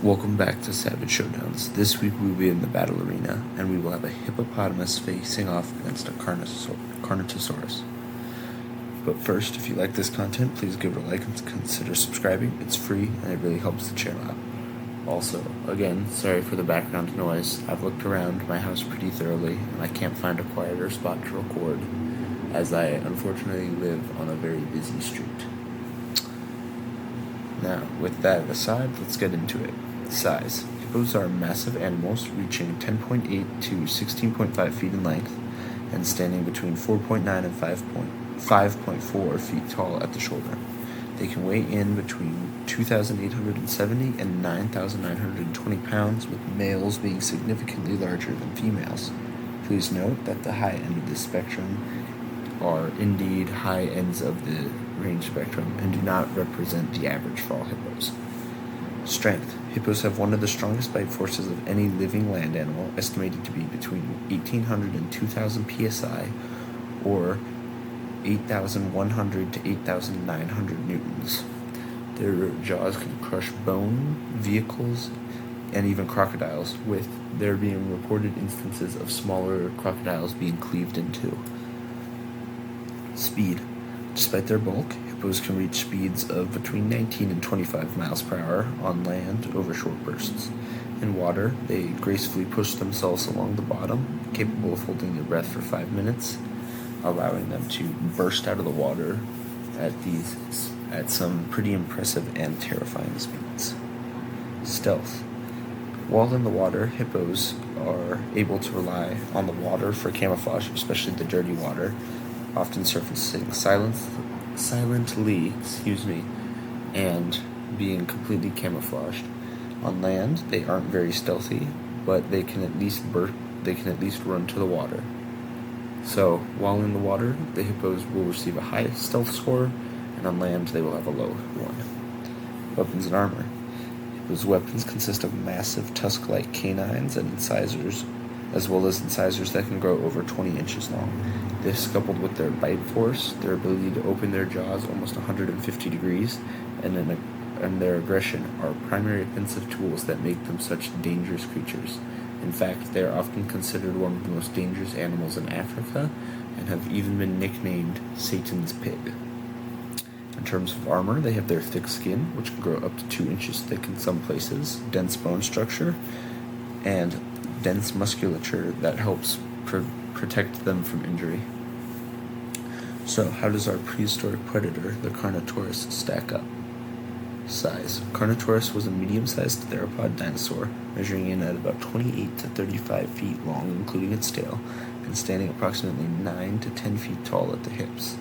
Welcome back to Savage Showdowns. This week we will be in the battle arena, and we will have a hippopotamus facing off against a Carnotaurus. But first, if you like this content, please give it a like and consider subscribing. It's free, and it really helps the channel out. Also, again, sorry for the background noise. I've looked around my house pretty thoroughly, and I can't find a quieter spot to record, as I unfortunately live on a very busy street. Now, with that aside, let's get into it. Size. Hippos are massive animals, reaching 10.8 to 16.5 feet in length, and standing between 4.9 and 5.4 feet tall at the shoulder. They can weigh in between 2,870 and 9,920 pounds, with males being significantly larger than females. Please note that the high end of this spectrum are indeed high ends of the range spectrum and do not represent the average for all hippos. Strength. Hippos have one of the strongest bite forces of any living land animal, estimated to be between 1,800 and 2,000 psi, or 8,100 to 8,900 newtons. Their jaws can crush bone, vehicles, and even crocodiles, with there being reported instances of smaller crocodiles being cleaved in two. Speed. Despite their bulk, hippos can reach speeds of between 19 and 25 miles per hour on land over short bursts. In water, they gracefully push themselves along the bottom, capable of holding their breath for 5 minutes, allowing them to burst out of the water at some pretty impressive and terrifying speeds. Stealth. While in the water, hippos are able to rely on the water for camouflage, especially the dirty water, often surfacing silently, and being completely camouflaged. On land, they aren't very stealthy, but they can at least run to the water. So, while in the water, the hippos will receive a high stealth score, and on land, they will have a low one. Weapons and armor. Hippos' weapons consist of massive tusk-like canines and incisors, as well as incisors that can grow over 20 inches long. This, coupled with their bite force, their ability to open their jaws almost 150 degrees, and their aggression, are primary offensive tools that make them such dangerous creatures. In fact, they are often considered one of the most dangerous animals in Africa, and have even been nicknamed Satan's pig. In terms of armor, they have their thick skin, which can grow up to 2 inches thick in some places, dense bone structure, and dense musculature that helps protect them from injury. So, how does our prehistoric predator, the Carnotaurus, stack up? Size. Carnotaurus was a medium-sized theropod dinosaur, measuring in at about 28 to 35 feet long, including its tail, and standing approximately 9 to 10 feet tall at the hips.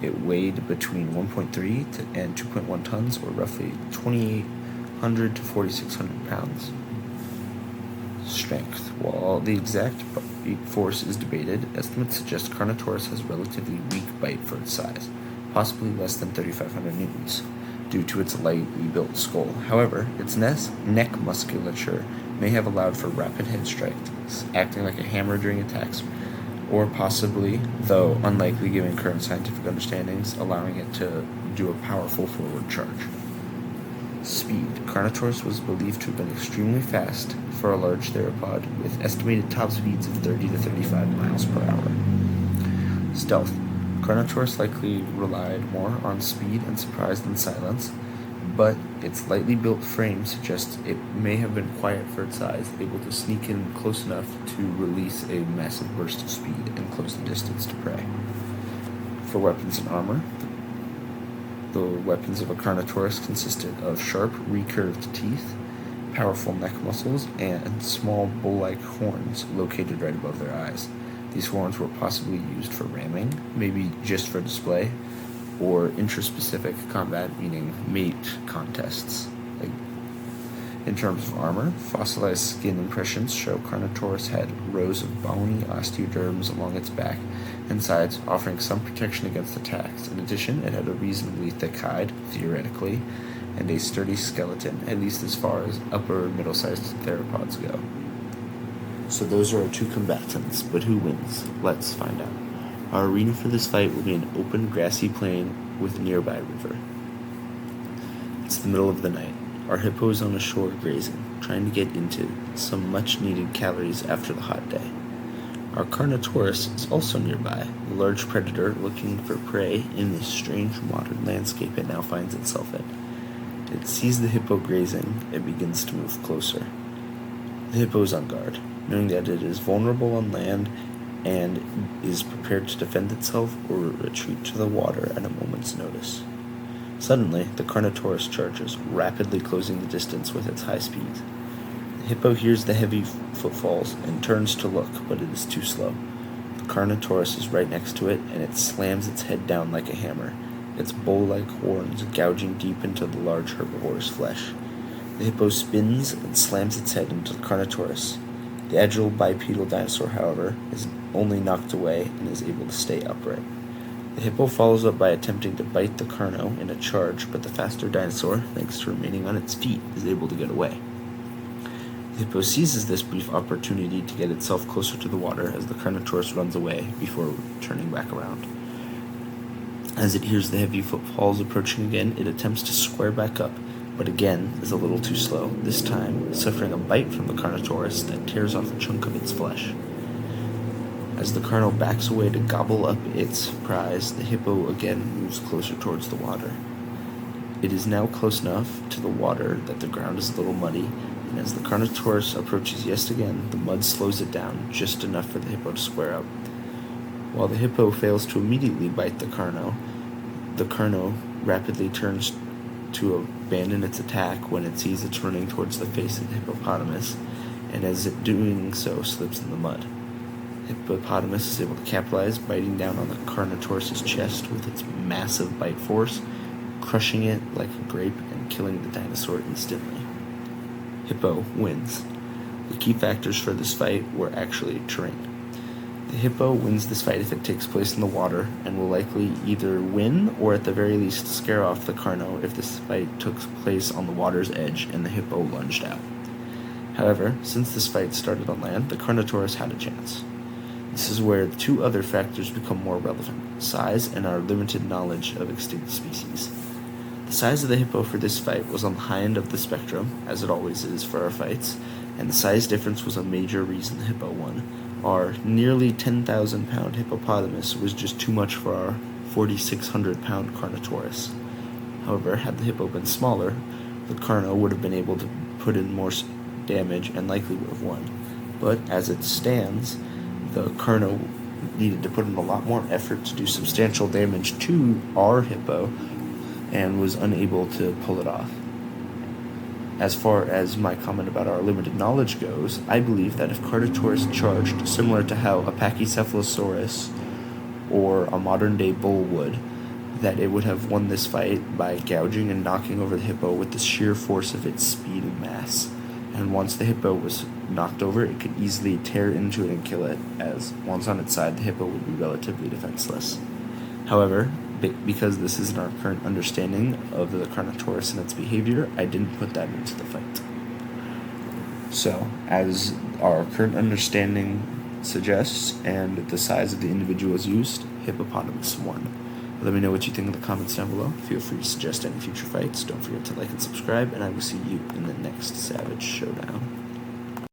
It weighed between 1.3 and 2.1 tons, or roughly 2,800 to 4,600 pounds. Strength. While the exact bite force is debated, estimates suggest Carnotaurus has relatively weak bite for its size, possibly less than 3,500 newtons, due to its lightly built skull. However, its neck musculature may have allowed for rapid head strikes, acting like a hammer during attacks, or possibly, though unlikely given current scientific understandings, allowing it to do a powerful forward charge. Speed. Carnotaurus was believed to have been extremely fast for a large theropod, with estimated top speeds of 30 to 35 miles per hour. Stealth. Carnotaurus likely relied more on speed and surprise than silence, but its lightly built frame suggests it may have been quiet for its size, able to sneak in close enough to release a massive burst of speed and close the distance to prey. For weapons and armor, the weapons of a Carnotaurus consisted of sharp, recurved teeth, powerful neck muscles, and small bull-like horns located right above their eyes. These horns were possibly used for ramming, maybe just for display, or intraspecific combat, meaning mate contests. In terms of armor, fossilized skin impressions show Carnotaurus had rows of bony osteoderms along its back and sides, offering some protection against attacks. In addition, it had a reasonably thick hide, theoretically, and a sturdy skeleton, at least as far as upper middle-sized theropods go. So those are our two combatants, but who wins? Let's find out. Our arena for this fight will be an open grassy plain with a nearby river. It's the middle of the night. are hippos on the shore grazing, trying to get into some much-needed calories after the hot day. Our Carnotaurus is also nearby, a large predator looking for prey in this strange modern landscape it now finds itself in. It sees the hippo grazing and begins to move closer. The hippo is on guard, knowing that it is vulnerable on land and is prepared to defend itself or retreat to the water at a moment's notice. Suddenly, the Carnotaurus charges, rapidly closing the distance with its high speed. The hippo hears the heavy footfalls and turns to look, but it is too slow. The Carnotaurus is right next to it, and it slams its head down like a hammer, its bow-like horns gouging deep into the large herbivore's flesh. The hippo spins and slams its head into the Carnotaurus. The agile bipedal dinosaur, however, is only knocked away and is able to stay upright. The hippo follows up by attempting to bite the Carno in a charge, but the faster dinosaur, thanks to remaining on its feet, is able to get away. The hippo seizes this brief opportunity to get itself closer to the water as the Carnotaurus runs away before turning back around. As it hears the heavy footfalls approaching again, it attempts to square back up, but again is a little too slow, this time suffering a bite from the Carnotaurus that tears off a chunk of its flesh. As the Carno backs away to gobble up its prize, the hippo again moves closer towards the water. It is now close enough to the water that the ground is a little muddy, and as the Carnotaurus approaches yet again, the mud slows it down just enough for the hippo to square up. While the hippo fails to immediately bite the Carno rapidly turns to abandon its attack when it sees it's running towards the face of the hippopotamus, and as it doing so slips in the mud. The hippopotamus is able to capitalize, biting down on the Carnotaurus' chest with its massive bite force, crushing it like a grape and killing the dinosaur instantly. Hippo wins. The key factors for this fight were actually terrain. The hippo wins this fight if it takes place in the water, and will likely either win or at the very least scare off the Carno if this fight took place on the water's edge and the hippo lunged out. However, since this fight started on land, the Carnotaurus had a chance. This is where the two other factors become more relevant: size and our limited knowledge of extinct species. The size of the hippo for this fight was on the high end of the spectrum, as it always is for our fights, and the size difference was a major reason the hippo won. Our nearly 10,000-pound hippopotamus was just too much for our 4,600-pound Carnotaurus. However, had the hippo been smaller, the Carno would have been able to put in more damage and likely would have won. But as it stands, the Carno needed to put in a lot more effort to do substantial damage to our hippo and was unable to pull it off. As far as my comment about our limited knowledge goes, I believe that if Carnotaurus charged similar to how a Pachycephalosaurus or a modern-day bull would, that it would have won this fight by gouging and knocking over the hippo with the sheer force of its speed and mass. And once the hippo was knocked over, it could easily tear into it and kill it, as once on its side, the hippo would be relatively defenseless. However, because this isn't our current understanding of the Carnotaurus and its behavior, I didn't put that into the fight. So, as our current understanding suggests, and the size of the individuals used, hippopotamus won. Let me know what you think in the comments down below. Feel free to suggest any future fights. Don't forget to like and subscribe, and I will see you in the next Savage Showdown.